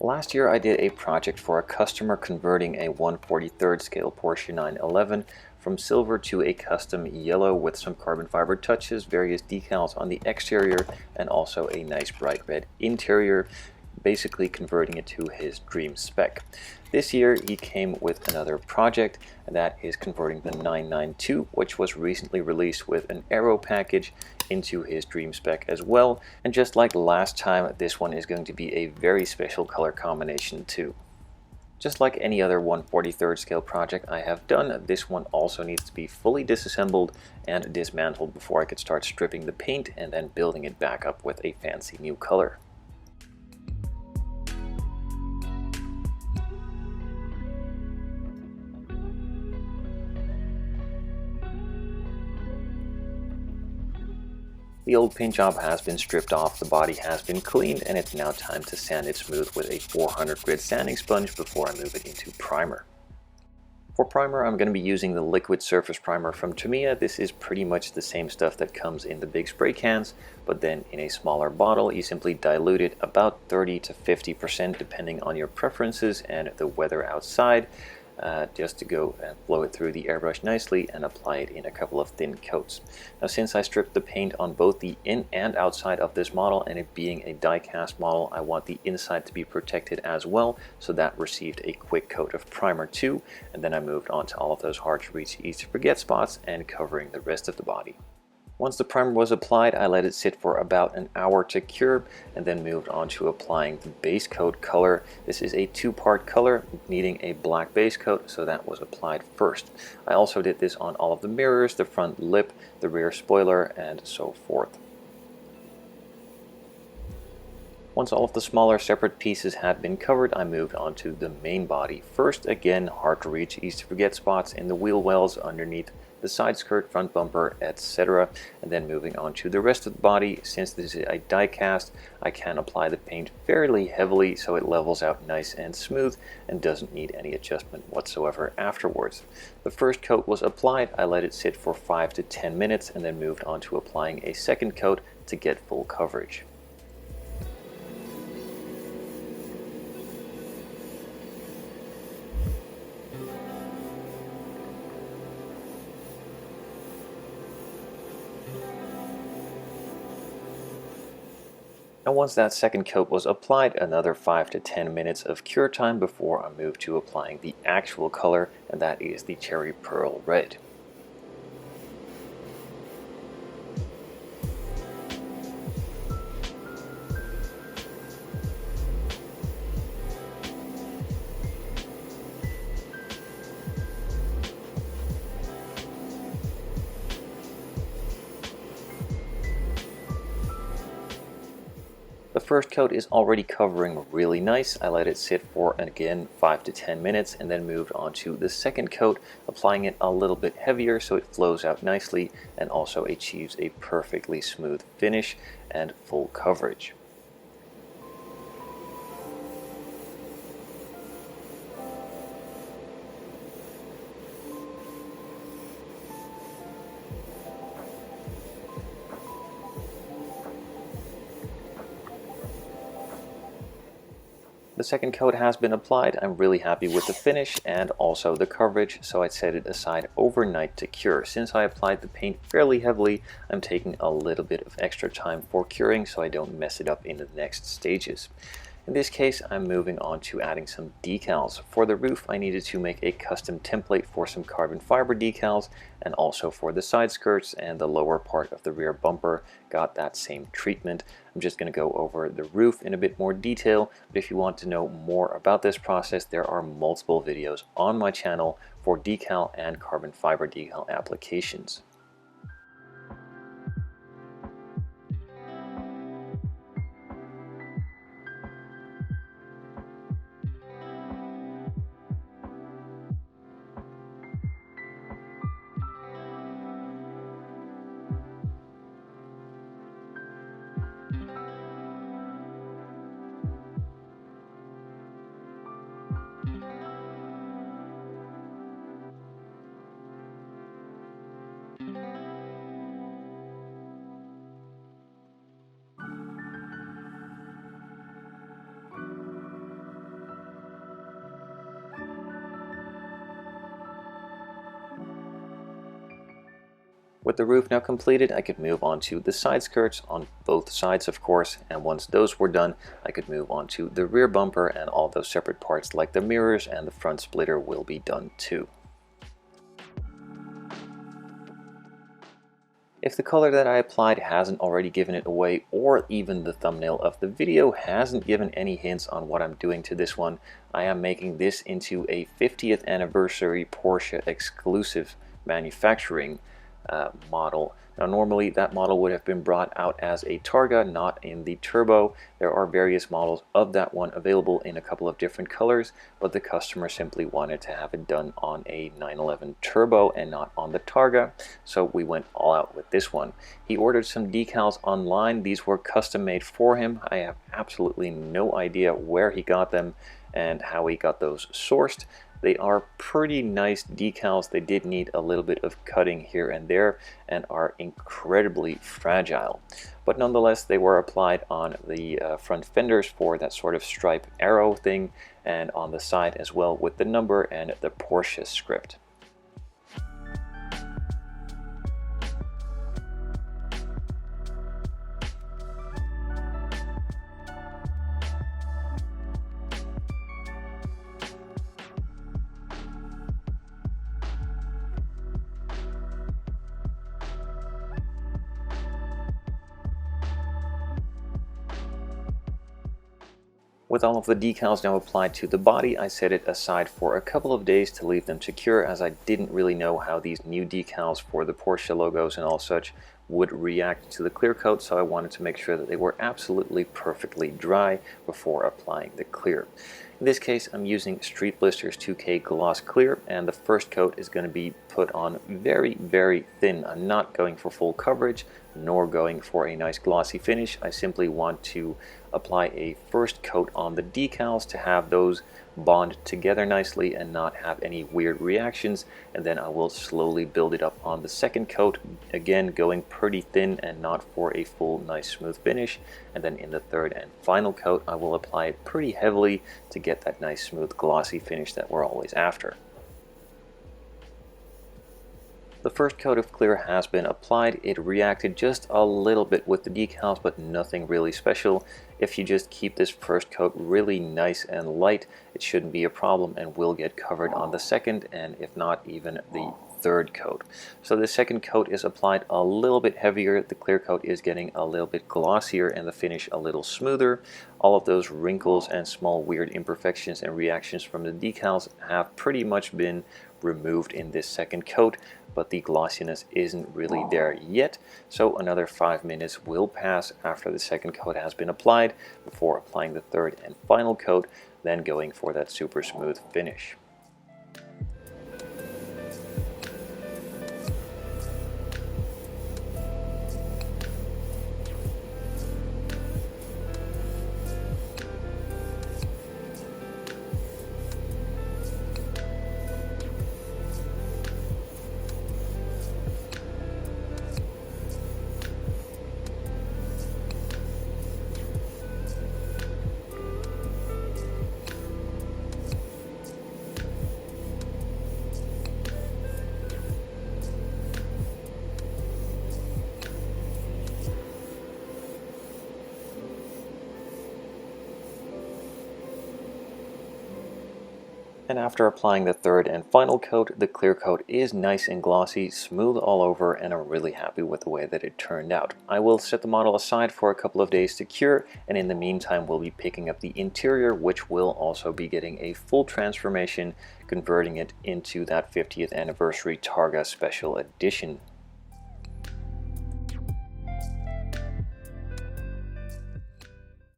Last year I did a project for a customer converting a 1/43rd scale Porsche 911 from silver to a custom yellow with some carbon fiber touches, various decals on the exterior, and also a nice bright red interior, basically converting it to his dream spec. This year he came with another project, and that is converting the 992, which was recently released with an aero package, into his dream spec as well. And just like last time, this one is going to be a very special color combination too. Just like any other 1/43rd scale project I have done, this one also needs to be fully disassembled and dismantled before I could start stripping the paint and then building it back up with a fancy new color. The old paint job has been stripped off, the body has been cleaned, and it's now time to sand it smooth with a 400 grit sanding sponge before I move it into primer. For primer, I'm going to be using the liquid surface primer from Tamiya. This is pretty much the same stuff that comes in the big spray cans, but then in a smaller bottle. You simply dilute it about 30 to 50% depending on your preferences and the weather outside. Just to go and flow it through the airbrush nicely and apply it in a couple of thin coats. Now, since I stripped the paint on both the in and outside of this model, and it being a die-cast model, I want the inside to be protected as well, so that received a quick coat of primer too, and then I moved on to all of those hard to reach, easy to forget spots and covering the rest of the body. Once the primer was applied, I let it sit for about an hour to cure and then moved on to applying the base coat color. This is a two-part color needing a black base coat, so that was applied first. I also did this on all of the mirrors, the front lip, the rear spoiler, and so forth. Once all of the smaller separate pieces had been covered, I moved on to the main body. First, again, hard to reach, easy to forget spots in the wheel wells, underneath the side skirt, front bumper, etc. And then moving on to the rest of the body. Since this is a die cast, I can apply the paint fairly heavily so it levels out nice and smooth and doesn't need any adjustment whatsoever afterwards. The first coat was applied, I let it sit for 5 to 10 minutes and then moved on to applying a second coat to get full coverage. Now once that second coat was applied, another 5 to 10 minutes of cure time before I move to applying the actual color, and that is the Cherry Pearl Red. The first coat is already covering really nice. I let it sit for, again, 5 to 10 minutes and then moved on to the second coat, applying it a little bit heavier so it flows out nicely and also achieves a perfectly smooth finish and full coverage. The second coat has been applied. I'm really happy with the finish and also the coverage, so I set it aside overnight to cure. Since I applied the paint fairly heavily, I'm taking a little bit of extra time for curing so I don't mess it up in the next stages. In this case, I'm moving on to adding some decals. For the roof, I needed to make a custom template for some carbon fiber decals, and also for the side skirts and the lower part of the rear bumper got that same treatment. I'm just going to go over the roof in a bit more detail, but if you want to know more about this process, there are multiple videos on my channel for decal and carbon fiber decal applications. With the roof now completed, I could move on to the side skirts on both sides, of course, and once those were done, I could move on to the rear bumper, and all those separate parts like the mirrors and the front splitter will be done too. If the color that I applied hasn't already given it away, or even the thumbnail of the video hasn't given any hints on what I'm doing to this one, I am making this into a 50th anniversary Porsche exclusive manufacturing model. Now normally that model would have been brought out as a Targa, not in the Turbo. There are various models of that one available in a couple of different colors, but the customer simply wanted to have it done on a 911 Turbo and not on the Targa, so we went all out with this one. He ordered some decals online. These were custom made for him. I have absolutely no idea where he got them and how he got those sourced. They are pretty nice decals. They did need a little bit of cutting here and there and are incredibly fragile. But nonetheless, they were applied on the front fenders for that sort of stripe arrow thing, and on the side as well with the number and the Porsche script. With all of the decals now applied to the body, I set it aside for a couple of days to leave them to cure, as I didn't really know how these new decals for the Porsche logos and all such would react to the clear coat, so I wanted to make sure that they were absolutely perfectly dry before applying the clear. In this case, I'm using Streetblisters 2K Gloss Clear, and the first coat is going to be put on very, very thin. I'm not going for full coverage, nor going for a nice glossy finish. I simply want to apply a first coat on the decals to have those bond together nicely and not have any weird reactions, and then I will slowly build it up on the second coat, again going pretty thin and not for a full nice smooth finish, and then in the third and final coat I will apply it pretty heavily to get that nice smooth glossy finish that we're always after. The first coat of clear has been applied. It reacted just a little bit with the decals, but nothing really special. If you just keep this first coat really nice and light, it shouldn't be a problem and will get covered on the second, and if not, even the third coat. So the second coat is applied a little bit heavier, the clear coat is getting a little bit glossier, and the finish a little smoother. All of those wrinkles and small weird imperfections and reactions from the decals have pretty much been removed in this second coat, but the glossiness isn't really there yet, so another 5 minutes will pass after the second coat has been applied before applying the third and final coat, then going for that super smooth finish. And after applying the third and final coat, the clear coat is nice and glossy, smooth all over, and I'm really happy with the way that it turned out. I will set the model aside for a couple of days to cure, and in the meantime we'll be picking up the interior, which will also be getting a full transformation, converting it into that 50th anniversary Targa special edition.